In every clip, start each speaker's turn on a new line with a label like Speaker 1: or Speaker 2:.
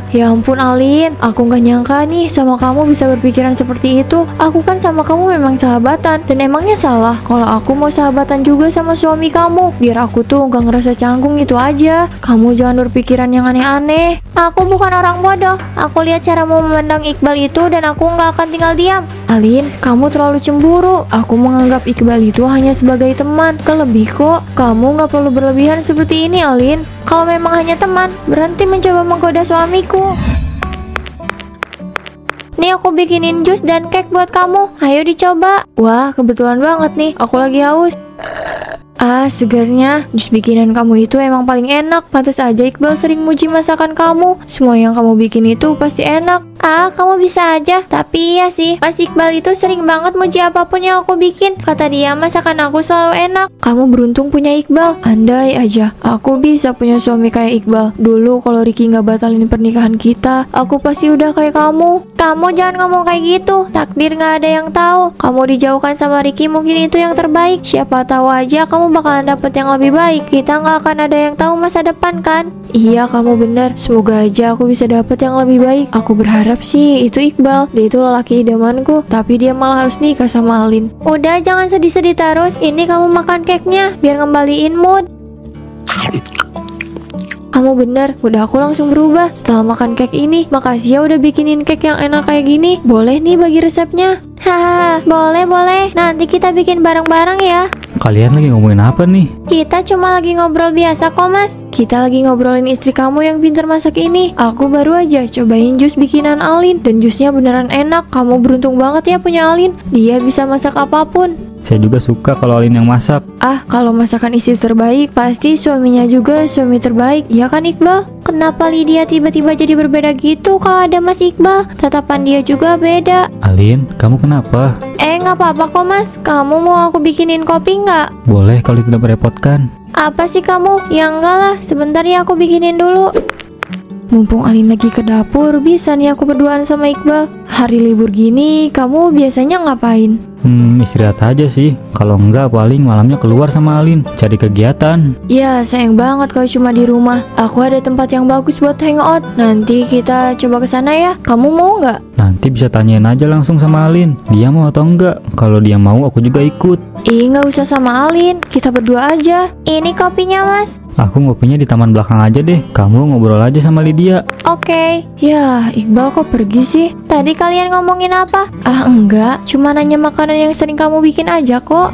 Speaker 1: Ya ampun Alin, aku gak nyangka nih sama kamu bisa berpikiran seperti itu. Aku kan sama kamu memang sahabatan, dan emangnya salah kalau aku mau sahabatan juga sama suami kamu. Biar aku tuh gak ngerasa canggung, itu aja. Kamu jangan berpikiran yang aneh-aneh. Aku bukan orang bodoh. Aku lihat caramu memandang Iqbal itu dan aku gak akan tinggal diam. Alin, kamu terlalu cemburu. Aku menganggap Iqbal itu hanya sebagai teman. Kelebih kok. Kamu gak perlu berlebihan seperti ini Alin. Kalau memang hanya teman, berhenti mencoba menggoda suamiku. Nih aku bikinin jus dan cake buat kamu. Ayo dicoba. Wah, kebetulan banget nih. Aku lagi haus. Ah, segarnya. Jus bikinan kamu itu emang paling enak. Pantas aja Iqbal sering muji masakan kamu. Semua yang kamu bikin itu pasti enak. Ah, kamu bisa aja. Tapi iya sih, Mas Iqbal itu sering banget muji apapun yang aku bikin. Kata dia masakan aku selalu enak. Kamu beruntung punya Iqbal. Andai aja aku bisa punya suami kayak Iqbal. Dulu kalau Ricky nggak batalin pernikahan kita, aku pasti udah kayak kamu. Kamu jangan ngomong kayak gitu. Takdir nggak ada yang tahu. Kamu dijauhkan sama Ricky mungkin itu yang terbaik. Siapa tahu aja kamu bakalan dapet yang lebih baik. Kita nggak akan ada yang tahu masa depan kan? Iya, kamu bener. Semoga aja aku bisa dapet yang lebih baik. Aku berharap sih itu Iqbal. Dia itu lelaki idamanku, tapi dia malah harus nikah sama Alin. Udah, jangan sedih-sedih terus. Ini kamu makan cake-nya biar ngembaliin mood. Kamu bener, udah aku langsung berubah setelah makan cake ini. Makasih ya udah bikinin cake yang enak kayak gini. Boleh nih bagi resepnya. Haha, boleh. Nanti kita bikin bareng-bareng ya.
Speaker 2: Kalian lagi ngomongin apa nih?
Speaker 1: Kita cuma lagi ngobrol biasa kok mas. Kita lagi ngobrolin istri kamu yang pintar masak ini. Aku baru aja cobain jus bikinan Alin, dan jusnya beneran enak. Kamu beruntung banget ya punya Alin. Dia bisa masak apapun.
Speaker 2: Saya juga suka kalau Alin yang masak.
Speaker 1: Ah, kalau masakan istri terbaik, pasti suaminya juga suami terbaik. Ya kan Iqbal? Kenapa Lydia tiba-tiba jadi berbeda gitu kalau ada Mas Iqbal? Tatapan dia juga beda.
Speaker 2: Alin, kamu kenapa?
Speaker 1: Nggak apa-apa kok mas. Kamu mau aku bikinin kopi nggak?
Speaker 2: Boleh kalau tidak merepotkan.
Speaker 1: Apa sih kamu? Ya enggak lah, sebentar ya aku bikinin dulu. Mumpung Alin lagi ke dapur, bisa nih aku berduaan sama Iqbal. Hari libur gini, kamu biasanya ngapain?
Speaker 2: Istirahat aja sih. Kalau enggak paling malamnya keluar sama Alin cari kegiatan.
Speaker 1: Ya, sayang banget kalau cuma di rumah. Aku ada tempat yang bagus buat hangout. Nanti kita coba ke sana ya. Kamu mau nggak?
Speaker 2: Nanti bisa tanyain aja langsung sama Alin. Dia mau atau enggak? Kalau dia mau, aku juga ikut.
Speaker 1: Nggak usah sama Alin. Kita berdua aja. Ini kopinya mas.
Speaker 2: Aku ngopinya di taman belakang aja deh. Kamu ngobrol aja sama Lydia.
Speaker 1: Oke. Ya, Iqbal kok pergi sih? Tadi kalian ngomongin apa? Ah, enggak. Cuma nanya makanan yang sering kamu bikin aja kok.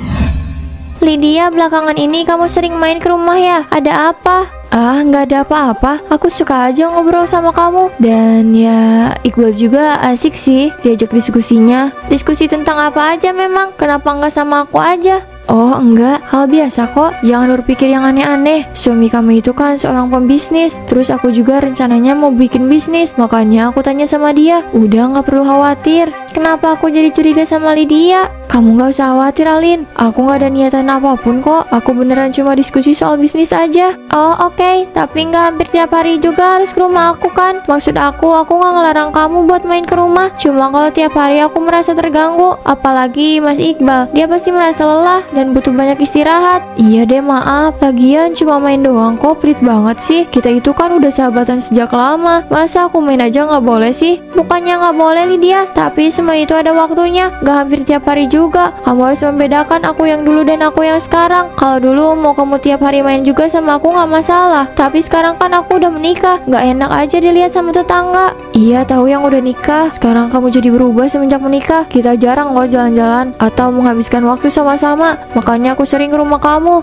Speaker 1: Lydia, belakangan ini kamu sering main ke rumah ya? Ada apa? Ah, nggak ada apa-apa. Aku suka aja ngobrol sama kamu. Dan ya, Iqbal juga asik sih diajak diskusinya. Diskusi tentang apa aja memang? Kenapa nggak sama aku aja? Oh enggak, hal biasa kok. Jangan berpikir yang aneh-aneh. Suami kamu itu kan seorang pembisnis. Terus aku juga rencananya mau bikin bisnis. Makanya aku tanya sama dia. Udah nggak perlu khawatir. Kenapa aku jadi curiga sama Lydia? Kamu nggak usah khawatir Alin. Aku nggak ada niatan apapun kok. Aku beneran cuma diskusi soal bisnis aja. Oh oke. Tapi nggak hampir tiap hari juga harus ke rumah aku kan? Maksud aku nggak ngelarang kamu buat main ke rumah. Cuma kalau tiap hari aku merasa terganggu. Apalagi Mas Iqbal. Dia pasti merasa lelah dan butuh banyak istirahat. Iya deh, maaf. Lagian cuma main doang kok, pelit banget sih. Kita itu kan udah sahabatan sejak lama. Masa aku main aja nggak boleh sih? Bukannya nggak boleh Lydia, tapi semua itu ada waktunya. Nggak hampir tiap hari juga. Kamu harus membedakan aku yang dulu dan aku yang sekarang. Kalau dulu mau kamu tiap hari main juga sama aku nggak masalah. Tapi sekarang kan aku udah menikah. Nggak enak aja dilihat sama tetangga. Iya, tahu yang udah nikah. Sekarang kamu jadi berubah semenjak menikah. Kita jarang loh jalan-jalan atau menghabiskan waktu sama-sama. Makanya aku sering ke rumah kamu.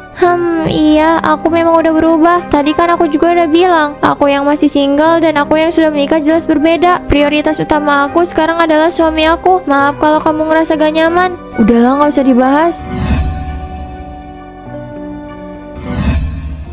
Speaker 1: Iya, aku memang udah berubah. Tadi kan aku juga udah bilang, aku yang masih single dan aku yang sudah menikah jelas berbeda. Prioritas utama aku sekarang adalah suami aku. Maaf kalau kamu ngerasa gak nyaman. Udahlah, gak usah dibahas.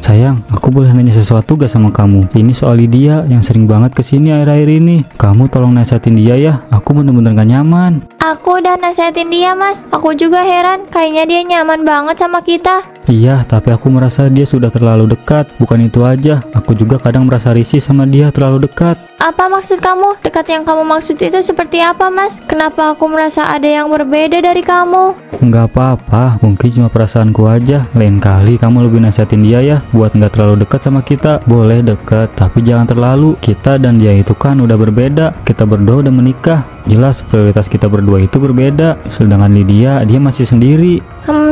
Speaker 2: Sayang, aku boleh nanya sesuatu gak sama kamu? Ini soal Lydia yang sering banget kesini akhir-akhir ini. Kamu tolong nasihatin dia ya. Aku bener-bener gak nyaman.
Speaker 1: Aku udah nasihatin dia mas. Aku juga heran. Kayaknya dia nyaman banget sama kita.
Speaker 2: Iya, tapi aku merasa dia sudah terlalu dekat. Bukan itu aja, aku juga kadang merasa risih sama dia terlalu dekat.
Speaker 1: Apa maksud kamu? Dekat yang kamu maksud itu seperti apa, Mas? Kenapa aku merasa ada yang berbeda dari kamu?
Speaker 2: Nggak apa-apa, mungkin cuma perasaanku aja. Lain kali kamu lebih nasihatin dia ya, buat nggak terlalu dekat sama kita. Boleh deket, tapi jangan terlalu. Kita dan dia itu kan udah berbeda. Kita berdua udah menikah. Jelas prioritas kita berdua itu berbeda. Sedangkan Lydia, dia masih sendiri.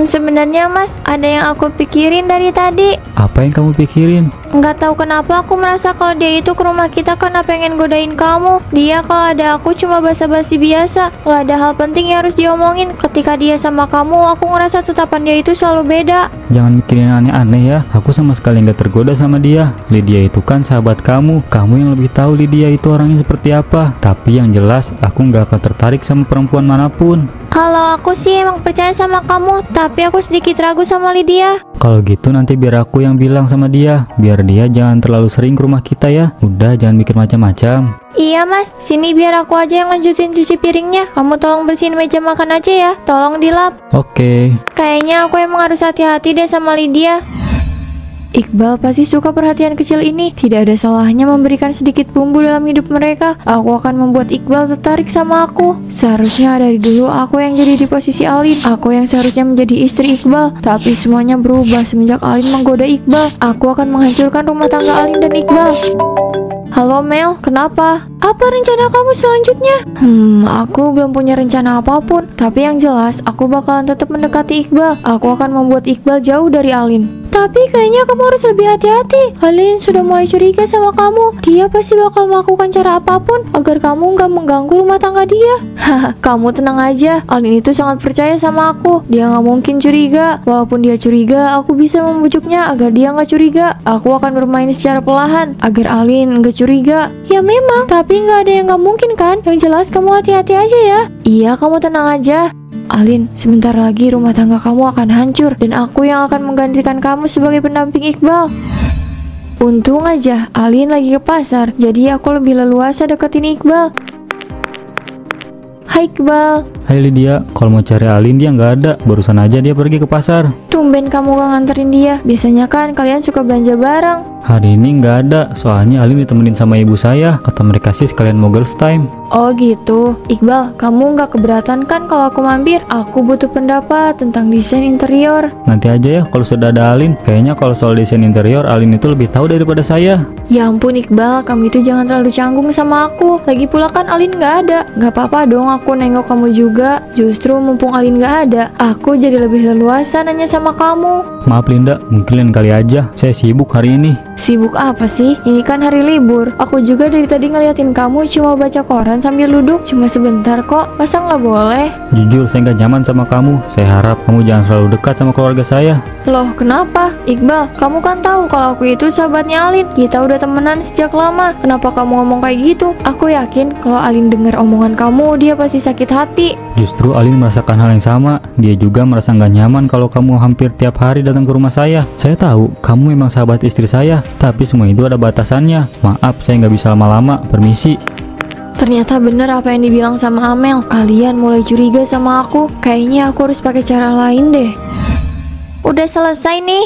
Speaker 1: Sebenarnya Mas, ada yang aku pikirin dari tadi.
Speaker 2: Apa yang kamu pikirin?
Speaker 1: Nggak tahu kenapa aku merasa kalau dia itu ke rumah kita karena pengen godain kamu. Dia kalau ada aku cuma basa-basi biasa. Nggak ada hal penting yang harus diomongin. Ketika dia sama kamu, aku ngerasa tetapan dia itu selalu beda.
Speaker 2: Jangan mikirin aneh-aneh ya. Aku sama sekali nggak tergoda sama dia. Lydia itu kan sahabat kamu. Kamu yang lebih tahu Lydia itu orangnya seperti apa. Tapi yang jelas, aku nggak akan tertarik sama perempuan manapun.
Speaker 1: Kalau aku sih emang percaya sama kamu, tapi aku sedikit ragu sama Lydia.
Speaker 2: Kalau gitu nanti biar aku yang bilang sama dia. Biar dia jangan terlalu sering ke rumah kita ya. Udah, jangan mikir macam-macam.
Speaker 1: Iya Mas, sini biar aku aja yang lanjutin cuci piringnya. Kamu tolong bersihin meja makan aja ya. Tolong dilap.
Speaker 2: Oke.
Speaker 1: Kayaknya aku emang harus hati-hati deh sama Lydia. Iqbal pasti suka perhatian kecil ini. Tidak ada salahnya memberikan sedikit bumbu dalam hidup mereka. Aku akan membuat Iqbal tertarik sama aku. Seharusnya dari dulu aku yang jadi di posisi Alin. Aku yang seharusnya menjadi istri Iqbal. Tapi semuanya berubah semenjak Alin menggoda Iqbal. Aku akan menghancurkan rumah tangga Alin dan Iqbal. Halo Mel, kenapa? Apa rencana kamu selanjutnya? Aku belum punya rencana apapun. Tapi yang jelas, aku bakalan tetap mendekati Iqbal. Aku akan membuat Iqbal jauh dari Alin. Tapi kayaknya kamu harus lebih hati-hati. Alin sudah mulai curiga sama kamu. Dia pasti bakal melakukan cara apapun agar kamu nggak mengganggu rumah tangga dia. Haha, kamu tenang aja. Alin itu sangat percaya sama aku. Dia nggak mungkin curiga. Walaupun dia curiga, aku bisa membujuknya agar dia nggak curiga. Aku akan bermain secara perlahan agar Alin nggak curiga. Ya memang, tapi nggak ada yang nggak mungkin kan? Yang jelas kamu hati-hati aja ya. Iya, kamu tenang aja. Alin, sebentar lagi rumah tangga kamu akan hancur dan aku yang akan menggantikan kamu sebagai pendamping Iqbal. Untung aja Alin lagi ke pasar, jadi aku lebih leluasa deketin Iqbal. Hai Iqbal.
Speaker 2: Hai Lydia, kalau mau cari Alin dia nggak ada. Barusan aja dia pergi ke pasar.
Speaker 1: Tumben kamu gak nganterin dia. Biasanya kan kalian suka belanja bareng.
Speaker 2: Hari ini nggak ada, soalnya Alin ditemenin sama ibu saya. Kata mereka sih sekalian mau girls time.
Speaker 1: Oh gitu. Iqbal, kamu nggak keberatan kan kalau aku mampir? Aku butuh pendapat tentang desain interior.
Speaker 2: Nanti aja ya kalau sudah ada Alin. Kayaknya kalau soal desain interior Alin itu lebih tahu daripada saya.
Speaker 1: Ya ampun Iqbal, kamu itu jangan terlalu canggung sama aku. Lagi pula kan Alin nggak ada. Nggak apa-apa dong aku nengok kamu juga. Justru mumpung Alin nggak ada, aku jadi lebih leluasa nanya sama kamu.
Speaker 2: Maaf Linda, mungkin lain kali aja. Saya sibuk hari ini.
Speaker 1: Sibuk apa sih? Ini kan hari libur. Aku juga dari tadi ngeliatin kamu cuma baca koran sambil duduk. Cuma sebentar kok, masa nggak boleh?
Speaker 2: Jujur saya nggak nyaman sama kamu. Saya harap kamu jangan selalu dekat sama keluarga saya.
Speaker 1: Loh kenapa? Iqbal, kamu kan tahu kalau aku itu sahabatnya Alin. Kita udah temenan sejak lama. Kenapa kamu ngomong kayak gitu? Aku yakin kalau Alin dengar omongan kamu, dia pasti sakit hati.
Speaker 2: Justru Alin merasakan hal yang sama. Dia juga merasa nggak nyaman kalau kamu hampir tiap hari datang ke rumah saya. Saya tahu kamu memang sahabat istri saya, tapi semua itu ada batasannya. Maaf, saya nggak bisa lama-lama. Permisi.
Speaker 1: Ternyata bener apa yang dibilang sama Amel. Kalian mulai curiga sama aku. Kayaknya aku harus pakai cara lain deh. Udah selesai nih.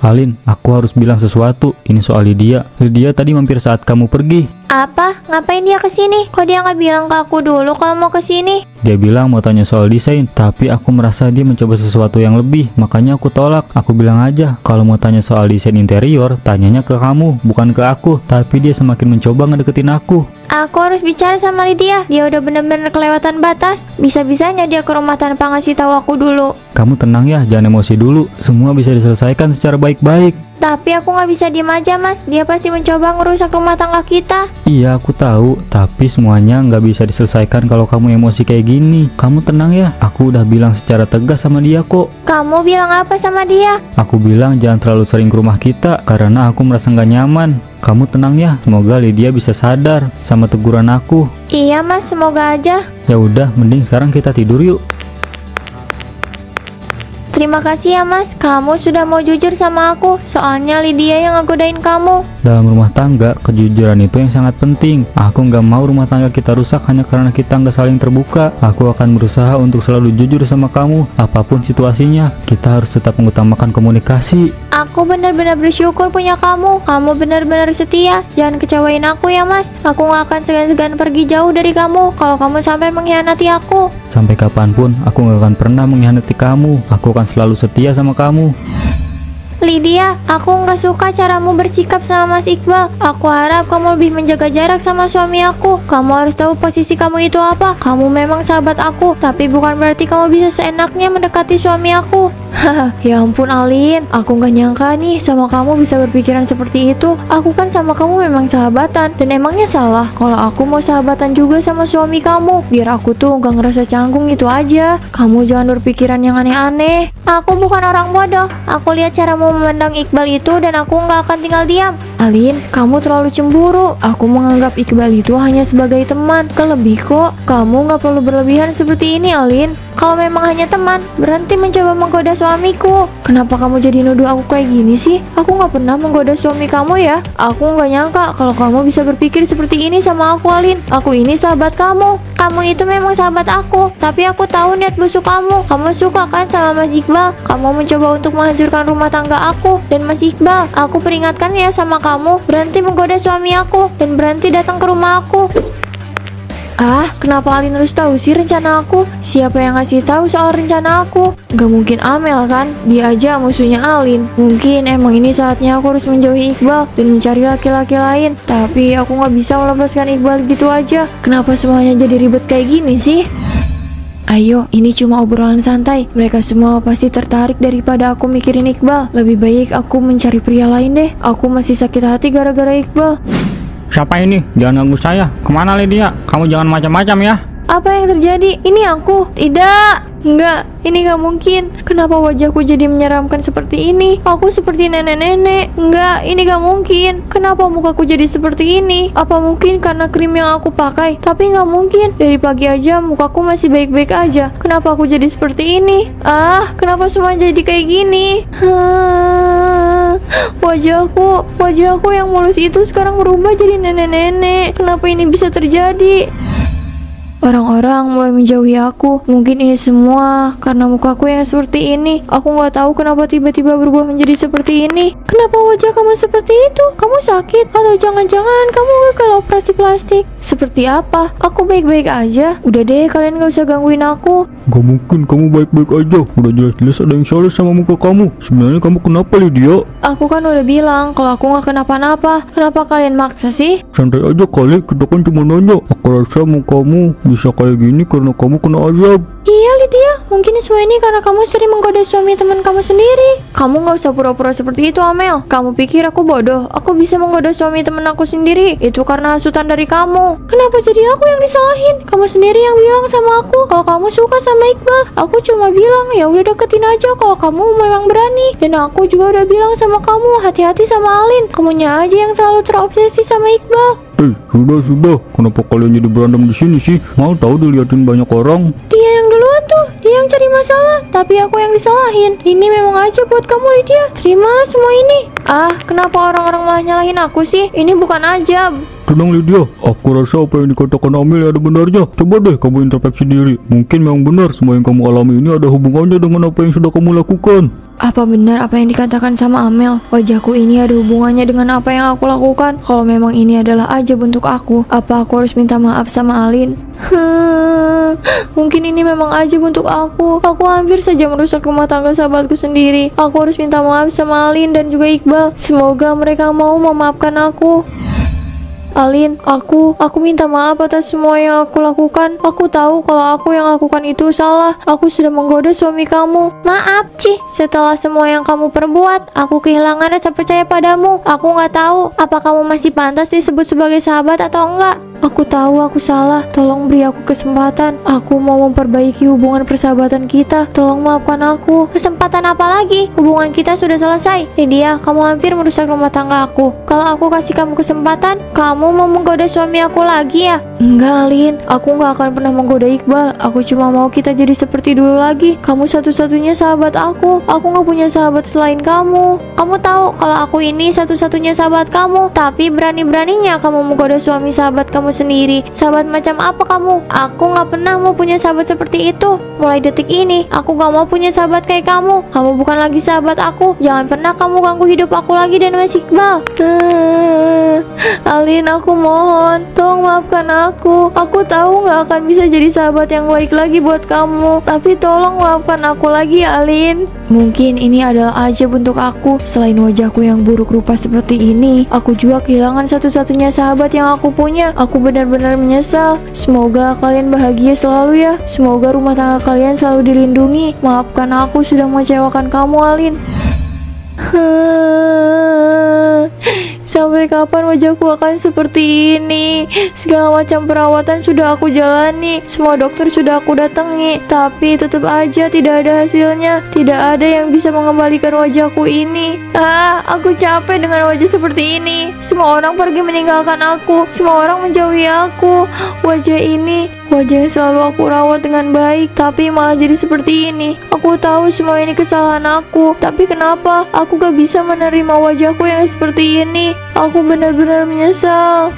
Speaker 2: Alin, aku harus bilang sesuatu. Ini soal Lydia. Lydia tadi mampir saat kamu pergi.
Speaker 1: Apa? Ngapain dia kesini? Kok dia nggak bilang ke aku dulu kalau mau kesini?
Speaker 2: Dia bilang mau tanya soal desain, tapi aku merasa dia mencoba sesuatu yang lebih. Makanya aku tolak. Aku bilang aja, kalau mau tanya soal desain interior, tanyanya ke kamu, bukan ke aku. Tapi dia semakin mencoba ngedeketin aku.
Speaker 1: Aku harus bicara sama Lydia. Dia udah bener-bener kelewatan batas. Bisa-bisanya dia ke rumah tanpa ngasih tahu aku dulu.
Speaker 2: Kamu tenang ya, jangan emosi dulu. Semua bisa diselesaikan secara baik-baik.
Speaker 1: Tapi aku nggak bisa diem aja mas. Dia pasti mencoba ngerusak rumah tangga kita.
Speaker 2: Iya aku tahu, tapi semuanya nggak bisa diselesaikan kalau kamu emosi kayak gini. Kamu tenang ya, aku udah bilang secara tegas sama dia kok.
Speaker 1: Kamu bilang apa sama dia?
Speaker 2: Aku bilang jangan terlalu sering ke rumah kita karena aku merasa nggak nyaman. Kamu tenang ya, semoga Lydia bisa sadar sama teguran aku.
Speaker 1: Iya mas, semoga aja.
Speaker 2: Ya udah, mending sekarang kita tidur yuk.
Speaker 1: Terima kasih ya mas, kamu sudah mau jujur sama aku. Soalnya Lydia yang ngegodain kamu.
Speaker 2: Dalam rumah tangga, kejujuran itu yang sangat penting. Aku nggak mau rumah tangga kita rusak hanya karena kita nggak saling terbuka. Aku akan berusaha untuk selalu jujur sama kamu, apapun situasinya. Kita harus tetap mengutamakan komunikasi.
Speaker 1: Aku benar-benar bersyukur punya kamu. Kamu benar-benar setia. Jangan kecewain aku ya mas. Aku gak akan segan-segan pergi jauh dari kamu kalau kamu sampai mengkhianati aku.
Speaker 2: Sampai kapanpun, aku gak akan pernah mengkhianati kamu. Aku akan selalu setia sama kamu.
Speaker 1: Lydia, aku nggak suka caramu bersikap sama Mas Iqbal. Aku harap kamu lebih menjaga jarak sama suami aku. Kamu harus tahu posisi kamu itu apa. Kamu memang sahabat aku, tapi bukan berarti kamu bisa seenaknya mendekati suami aku. Haha, ya ampun Alin, aku nggak nyangka nih sama kamu bisa berpikiran seperti itu. Aku kan sama kamu memang sahabatan, dan emangnya salah kalau aku mau sahabatan juga sama suami kamu. Biar aku tuh nggak ngerasa canggung itu aja. Kamu jangan berpikiran yang aneh-aneh. Aku bukan orang bodoh. Aku lihat caramu memandang Iqbal itu dan aku nggak akan tinggal diam. Alin, kamu terlalu cemburu. Aku menganggap Iqbal itu hanya sebagai teman. Kelebih kok. Kamu nggak perlu berlebihan seperti ini, Alin. Kalau memang hanya teman, berhenti mencoba menggoda suamiku. Kenapa kamu jadi nuduh aku kayak gini sih? Aku nggak pernah menggoda suami kamu ya. Aku nggak nyangka kalau kamu bisa berpikir seperti ini sama aku, Alin. Aku ini sahabat kamu. Kamu itu memang sahabat aku. Tapi aku tahu niat busuk kamu. Kamu suka kan sama Mas Iqbal? Kamu mencoba untuk menghancurkan rumah tangga aku dan Mas Iqbal. Aku peringatkan ya sama kamu, berhenti menggoda suami aku dan berhenti datang ke rumah aku. Ah, kenapa Alin harus tahu sih rencana aku? Siapa yang ngasih tahu soal rencana aku? Gak mungkin Amel kan? Dia aja musuhnya Alin. Mungkin emang ini saatnya aku harus menjauhi Iqbal dan mencari laki-laki lain. Tapi aku gak bisa melepaskan Iqbal gitu aja. Kenapa semuanya jadi ribet kayak gini sih? Ayo, ini cuma obrolan santai. Mereka semua pasti tertarik daripada aku mikirin Iqbal. Lebih baik aku mencari pria lain deh. Aku masih sakit hati gara-gara Iqbal.
Speaker 2: Siapa ini? Jangan ganggu saya. Kemana Lydia? Kamu jangan macam-macam ya.
Speaker 1: Apa yang terjadi? Ini aku. Tidak. Enggak, ini gak mungkin. Kenapa wajahku jadi menyeramkan seperti ini? Aku seperti nenek-nenek. Enggak, ini gak mungkin. Kenapa mukaku jadi seperti ini? Apa mungkin karena krim yang aku pakai? Tapi gak mungkin. Dari pagi aja mukaku masih baik-baik aja. Kenapa aku jadi seperti ini? Ah, kenapa semua jadi kayak gini? Wajahku yang mulus itu sekarang berubah jadi nenek-nenek. Kenapa ini bisa terjadi? Orang-orang mulai menjauhi aku. Mungkin ini semua karena mukaku yang seperti ini. Aku nggak tahu kenapa tiba-tiba berubah menjadi seperti ini. Kenapa wajah kamu seperti itu? Kamu sakit? Atau jangan-jangan kamu gagal operasi plastik? Seperti apa? Aku baik-baik aja. Udah deh, kalian gak usah gangguin aku.
Speaker 2: Gak mungkin kamu baik-baik aja. Udah jelas-jelas ada yang salah sama muka kamu. Sebenarnya kamu kenapa Lydia?
Speaker 1: Aku kan udah bilang kalau aku nggak kenapa-napa. Kenapa kalian maksa sih?
Speaker 2: Santai aja kali, kita kan cuma nanya. Aku rasa mukamu bisa kayak gini karena kamu kena azab.
Speaker 1: Iya Lydia, mungkin semua ini karena kamu sering menggoda suami teman kamu sendiri. Kamu gak usah pura-pura seperti itu Amel. Kamu pikir aku bodoh? Aku bisa menggoda suami teman aku sendiri. Itu karena hasutan dari kamu. Kenapa jadi aku yang disalahin? Kamu sendiri yang bilang sama aku kalau kamu suka sama Iqbal. Aku cuma bilang ya udah deketin aja kalau kamu memang berani. Dan aku juga udah bilang sama kamu hati-hati sama Alin. Kamunya aja yang terlalu terobsesi sama Iqbal.
Speaker 2: Sudah. Kenapa kalian jadi berantem di sini sih? Mau tahu dilihatin banyak orang?
Speaker 1: Dia yang duluan tuh, dia yang cari masalah, tapi aku yang disalahin. Ini memang aja buat kamu Lydia. Terimalah semua ini. Ah, kenapa orang-orang malah nyalahin aku sih? Ini bukan ajab.
Speaker 2: Tenang Lydia, aku rasa apa yang dikatakan Amel ada benarnya. Coba deh kamu introspeksi diri. Mungkin memang benar semua yang kamu alami ini ada hubungannya dengan apa yang sudah kamu lakukan.
Speaker 1: Apa benar apa yang dikatakan sama Amel? Wajahku ini ada hubungannya dengan apa yang aku lakukan? Kalau memang ini adalah ajab untuk aku, apa aku harus minta maaf sama Alin? Mungkin ini memang ajab untuk aku. Aku hampir saja merusak rumah tangga sahabatku sendiri. Aku harus minta maaf sama Alin dan juga Iqbal. Semoga mereka mau memaafkan aku. Alin, aku minta maaf atas semua yang aku lakukan. Aku tahu kalau aku yang lakukan itu salah. Aku sudah menggoda suami kamu. Maaf, Cih. Setelah semua yang kamu perbuat, aku kehilangan rasa percaya padamu. Aku nggak tahu apa kamu masih pantas disebut sebagai sahabat atau enggak. Aku tahu aku salah. Tolong beri aku kesempatan. Aku mau memperbaiki hubungan persahabatan kita. Tolong maafkan aku. Kesempatan apa lagi? Hubungan kita sudah selesai. Lydia, kamu hampir merusak rumah tangga aku. Kalau aku kasih kamu kesempatan, kamu mau menggoda suami aku lagi ya? Enggak, Alin, aku nggak akan pernah menggoda Iqbal. Aku cuma mau kita jadi seperti dulu lagi. Kamu satu-satunya sahabat aku. Aku nggak punya sahabat selain kamu. Kamu tahu kalau aku ini satu-satunya sahabat kamu. Tapi berani-beraninya kamu menggoda suami sahabat kamu sendiri. Sahabat macam apa kamu? Aku nggak pernah mau punya sahabat seperti itu. Mulai detik ini, aku gak mau punya sahabat kayak kamu. Kamu bukan lagi sahabat aku. Jangan pernah kamu ganggu hidup aku lagi dan Mas Iqbal. Alin, aku mohon, tolong maafkan aku. Aku tahu gak akan bisa jadi sahabat yang baik lagi buat kamu. Tapi tolong maafkan aku lagi, Alin. Mungkin ini adalah ajaib untuk aku. Selain wajahku yang buruk rupa seperti ini, aku juga kehilangan satu-satunya sahabat yang aku punya. Aku benar-benar menyesal. Semoga kalian bahagia selalu ya. Semoga rumah tangga kalian selalu dilindungi. Maafkan aku sudah mengecewakan kamu, Alin. Sampai kapan wajahku akan seperti ini? Segala macam perawatan sudah aku jalani, semua dokter sudah aku datangi, tapi tetap aja tidak ada hasilnya. Tidak ada yang bisa mengembalikan wajahku ini. Aku capek dengan wajah seperti ini. Semua orang pergi meninggalkan aku. Semua orang menjauhi aku. Wajah ini, wajah yang selalu aku rawat dengan baik, tapi malah jadi seperti ini. Aku tahu semua ini kesalahan aku, tapi kenapa aku gak bisa menerima wajahku yang seperti ini? Aku benar-benar menyesal.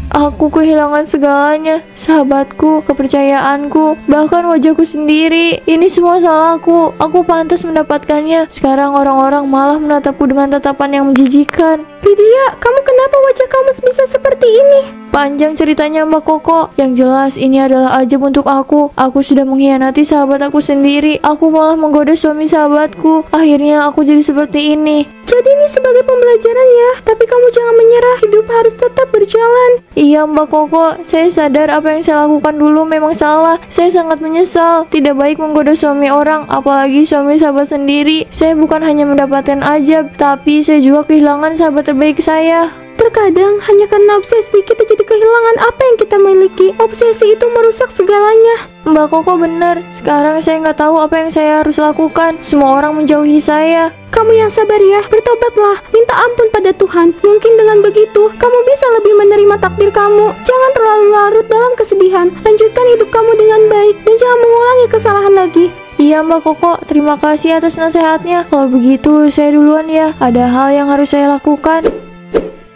Speaker 1: Aku kehilangan segalanya, sahabatku, kepercayaanku, bahkan wajahku sendiri. Ini semua salahku. Aku pantas mendapatkannya. Sekarang orang-orang malah menatapku dengan tatapan yang menjijikan.
Speaker 3: Lydia, kamu kenapa wajah kamu bisa seperti ini?
Speaker 1: Panjang ceritanya Mbak Koko. Yang jelas ini adalah ajaib untuk aku. Aku sudah mengkhianati sahabat aku sendiri. Aku malah menggoda suami sahabatku. Akhirnya aku jadi seperti ini.
Speaker 3: Jadi ini sebagai pembelajaran ya. Tapi kamu jangan menyerah. Hidup harus tetap berjalan.
Speaker 1: Iya Mbak Koko, saya sadar apa yang saya lakukan dulu memang salah. Saya sangat menyesal. Tidak baik menggoda suami orang, apalagi suami sahabat sendiri. Saya bukan hanya mendapatkan ajaib, tapi saya juga kehilangan sahabat terbaik saya.
Speaker 3: Terkadang hanya karena obsesi kita jadi kehilangan apa yang kita miliki. Obsesi itu merusak segalanya.
Speaker 1: Mbak Koko benar. Sekarang saya nggak tahu apa yang saya harus lakukan. Semua orang menjauhi saya.
Speaker 3: Kamu yang sabar ya, bertobatlah, minta ampun pada Tuhan. Mungkin dengan begitu, kamu bisa lebih menerima takdir kamu. Jangan terlalu larut dalam kesedihan. Lanjutkan hidup kamu dengan baik dan jangan mengulangi kesalahan lagi.
Speaker 1: Iya Mbak Koko, terima kasih atas nasihatnya. Kalau begitu saya duluan ya. Ada hal yang harus saya lakukan.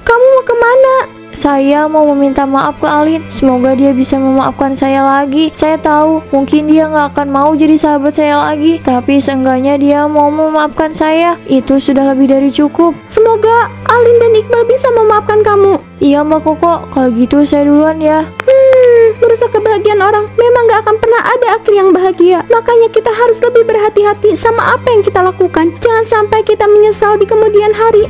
Speaker 3: Kamu mau kemana?
Speaker 1: Saya mau meminta maaf ke Alin. Semoga dia bisa memaafkan saya lagi. Saya tahu mungkin dia nggak akan mau jadi sahabat saya lagi, tapi seenggaknya dia mau memaafkan saya. Itu sudah lebih dari cukup.
Speaker 3: Semoga Alin dan Iqbal bisa memaafkan kamu.
Speaker 1: Iya Mbak Koko, kalau gitu saya duluan ya.
Speaker 3: Merusak kebahagiaan orang memang gak akan pernah ada akhir yang bahagia. Makanya kita harus lebih berhati-hati sama apa yang kita lakukan. Jangan sampai kita menyesal di kemudian hari.